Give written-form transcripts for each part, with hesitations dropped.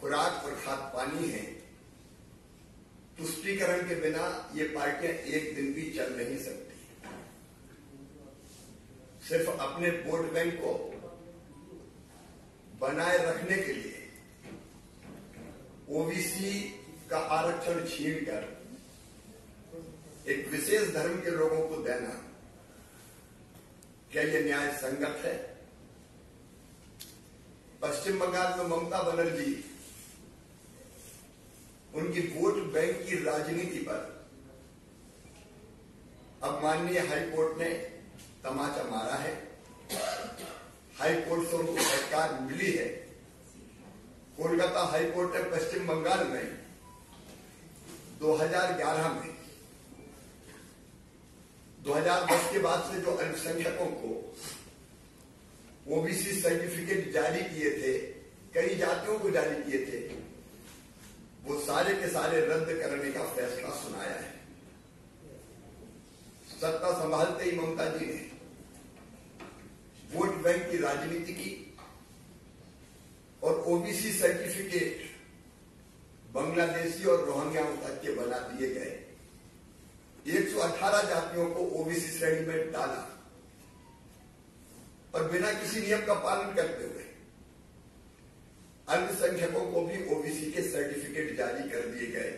खुराक और खाद पानी है, तुष्टीकरण के बिना ये पार्टियां एक दिन भी चल नहीं सकती। सिर्फ अपने वोट बैंक को बनाए रखने के लिए ओबीसी का आरक्षण छीनकर एक विशेष धर्म के लोगों को देना, क्या यह न्याय संगत है? पश्चिम बंगाल में ममता बनर्जी उनकी वोट बैंक की राजनीति पर अब माननीय हाईकोर्ट ने तमाचा मारा है। हाईकोर्ट से उनको सरकार मिली है। कोलकाता हाईकोर्ट ने पश्चिम बंगाल में 2011 में 2010 के बाद से जो अल्पसंख्यकों को ओबीसी सर्टिफिकेट जारी किए थे, कई जातियों को जारी किए थे, वो सारे के सारे रद्द करने का फैसला सुनाया है। सत्ता संभालते ही ममता जी ने वोट बैंक की राजनीति की और ओबीसी सर्टिफिकेट बांग्लादेशी और रोहिंग्याओं तक के बना दिए गए। 118 जातियों को ओबीसी श्रेणी में डाला और बिना किसी नियम का पालन करते हुए अल्पसंख्यकों को भी ओबीसी के सर्टिफिकेट जारी कर दिए गए,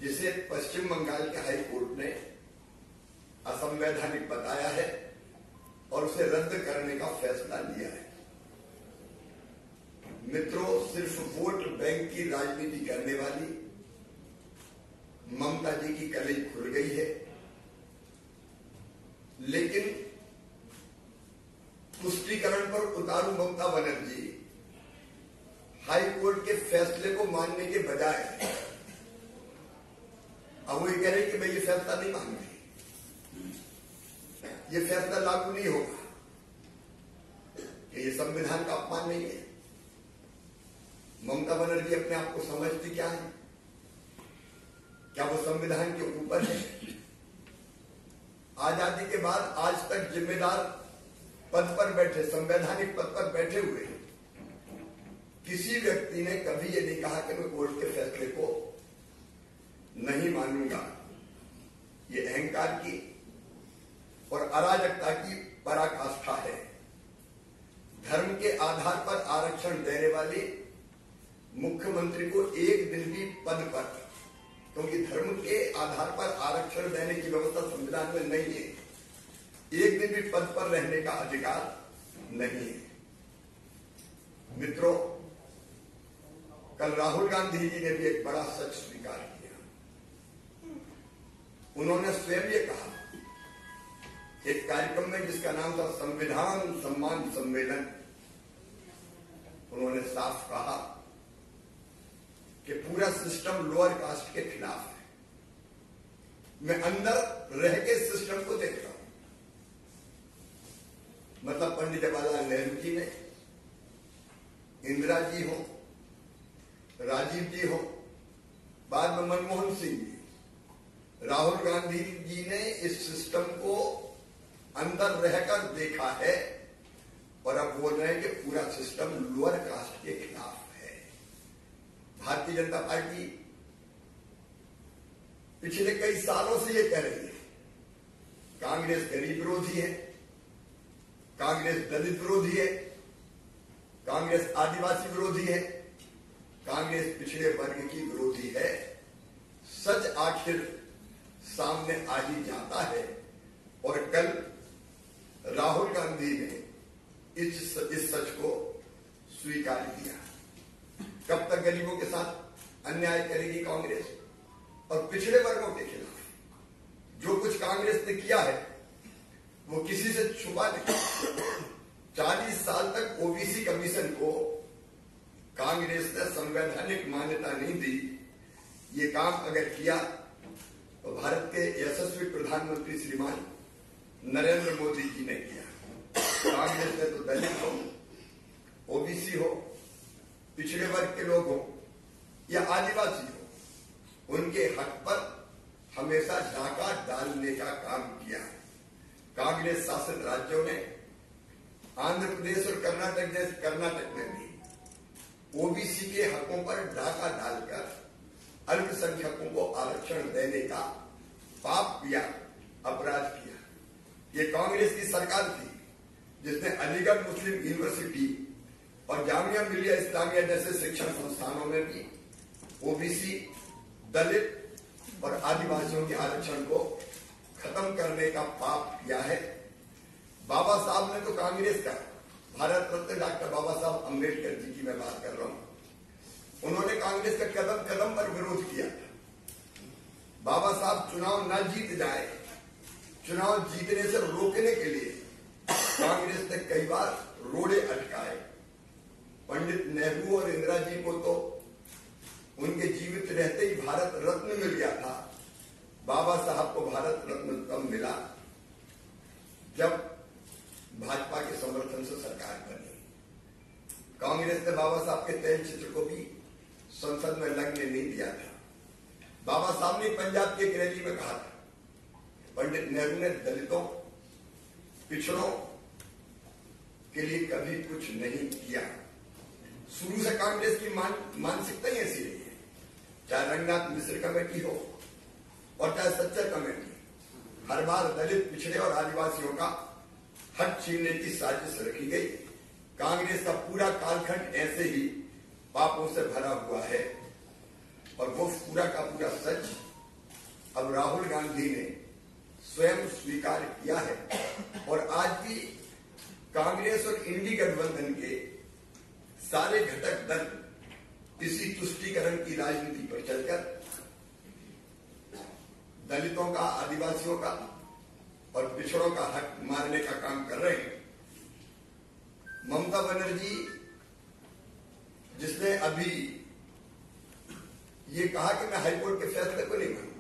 जिसे पश्चिम बंगाल के हाई कोर्ट ने असंवैधानिक बताया है और उसे रद्द करने का फैसला लिया है। मित्रों, सिर्फ वोट बैंक की राजनीति करने वाली ममता जी की कलई खुल गई है, लेकिन तुष्टीकरण पर उतारू ममता बनर्जी हाई कोर्ट के फैसले को मानने के बजाय अब वो ये कह रहे कि मैं ये फैसला नहीं मान रही, ये फैसला लागू नहीं होगा, कि ये संविधान का अपमान नहीं है। ममता बनर्जी अपने आप को समझती क्या है? क्या वो संविधान के ऊपर है? आजादी के बाद आज तक जिम्मेदार पद पर बैठे, संवैधानिक पद पर बैठे हुए किसी व्यक्ति ने कभी ये नहीं कहा कि मैं कोर्ट के फैसले को नहीं मानूंगा। ये अहंकार की और अराजकता की पराकाष्ठा है। धर्म के आधार पर आरक्षण देने वाले मुख्यमंत्री को एक दिन भी पद पर, क्योंकि धर्म के आधार पर आरक्षण देने की व्यवस्था संविधान में नहीं है, एक दिन भी पद पर रहने का अधिकार नहीं है। मित्रों, कल राहुल गांधी जी ने भी एक बड़ा सच स्वीकार किया। उन्होंने स्वयं ये कहा एक कार्यक्रम में जिसका नाम था संविधान सम्मान सम्मेलन, उन्होंने साफ कहा कि पूरा सिस्टम लोअर कास्ट के खिलाफ है। मैं अंदर रह के सिस्टम को देख रहा हूं। मतलब पंडित जवाहरलाल नेहरू जी ने, इंदिरा जी हो, राजीव जी हो, बाद में मनमोहन सिंह जी, राहुल गांधी जी ने इस सिस्टम को अंदर रहकर देखा है और अब बोल रहे हैं कि पूरा सिस्टम लोअर कास्ट के खिलाफ है। भारतीय जनता पार्टी पिछले कई सालों से ये कह रही है कांग्रेस गरीब विरोधी है, कांग्रेस दलित विरोधी है, कांग्रेस आदिवासी विरोधी है, कांग्रेस पिछड़े वर्ग की विरोधी है। सच आखिर सामने आ ही जाता है और कल राहुल गांधी ने इस सच को स्वीकार किया। कब तक गरीबों के साथ अन्याय करेगी कांग्रेस और पिछड़े वर्गों के खिलाफ? जो कुछ कांग्रेस ने किया है वो किसी से छुपा नहीं। 40 साल तक ओबीसी कमीशन को कांग्रेस ने संवैधानिक मान्यता नहीं दी। ये काम अगर किया तो भारत के यशस्वी प्रधानमंत्री श्रीमान नरेंद्र मोदी जी ने किया। कांग्रेस ने तो दलित हो, ओबीसी हो, पिछड़े वर्ग के लोग हो या आदिवासी हो, उनके हक पर हमेशा डाका डालने का काम किया। कांग्रेस शासित राज्यों ने, आंध्र प्रदेश और कर्नाटक में भी ओबीसी के हकों पर डाका डालकर अल्पसंख्यकों को आरक्षण देने का पाप किया, अपराध किया। ये कांग्रेस की सरकार थी जिसने अलीगढ़ मुस्लिम यूनिवर्सिटी और जामिया मिलिया इस्लामिया जैसे शिक्षण संस्थानों में भी ओबीसी, दलित और आदिवासियों के आरक्षण को खत्म करने का पाप किया है। बाबा साहब ने तो कांग्रेस का, भारत रत्न डॉक्टर बाबा साहब अम्बेडकर जी की मैं बात कर रहा हूं, उन्होंने कांग्रेस का कदम कदम पर विरोध किया। बाबा साहब चुनाव न जीत जाए, चुनाव जीतने से रोकने के लिए कांग्रेस ने कई बार रोड़े अटकाए। पंडित नेहरू और इंदिरा जी को तो उनके जीवित रहते ही भारत रत्न मिल गया था। बाबा साहब को भारत रत्न कब मिला? जब भाजपा के समर्थन से सरकार बनी। कांग्रेस ने बाबा साहब के तैल चित्र को भी संसद में लगने नहीं दिया था। बाबा साहब ने पंजाब की एक रैली में कहा था, पंडित नेहरू ने दलितों, पिछड़ों के लिए कभी कुछ नहीं किया। शुरू से कांग्रेस की मानसिकता ही ऐसी रही है, चाहे रंगनाथ मिश्र कमेटी हो और चाहे सच्चर कमेटी, हर बार दलित, पिछड़े और आदिवासियों का हक छीनने की साजिश रखी गई। कांग्रेस का पूरा कालखंड ऐसे ही पापों से भरा हुआ है और वो पूरा का पूरा सच अब राहुल गांधी ने स्वयं स्वीकार किया है। और आज भी कांग्रेस और इंडी गठबंधन के सारे घटक दल इसी तुष्टीकरण की राजनीति पर चलकर दलितों का, आदिवासियों का और पिछड़ों का हक मारने का काम कर रहे हैं। ममता बनर्जी, जिसने अभी ये कहा कि मैं हाईकोर्ट के फैसले को नहीं मानूंगा,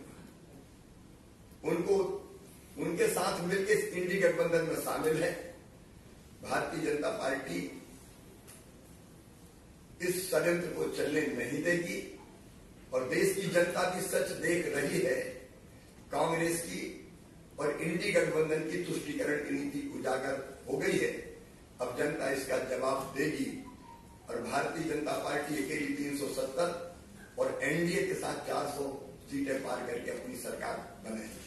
उनके साथ मिलकर इंडी गठबंधन में शामिल है। भारतीय जनता पार्टी इस षड्यंत्र को चलने नहीं देगी और देश की जनता भी सच देख रही है। कांग्रेस की और इंडी गठबंधन की तुष्टीकरण की नीति उजागर हो गई है। अब जनता इसका जवाब देगी और भारतीय जनता पार्टी अकेली 370 और एनडीए के साथ 400 सीटें पार करके अपनी सरकार बनाएगी।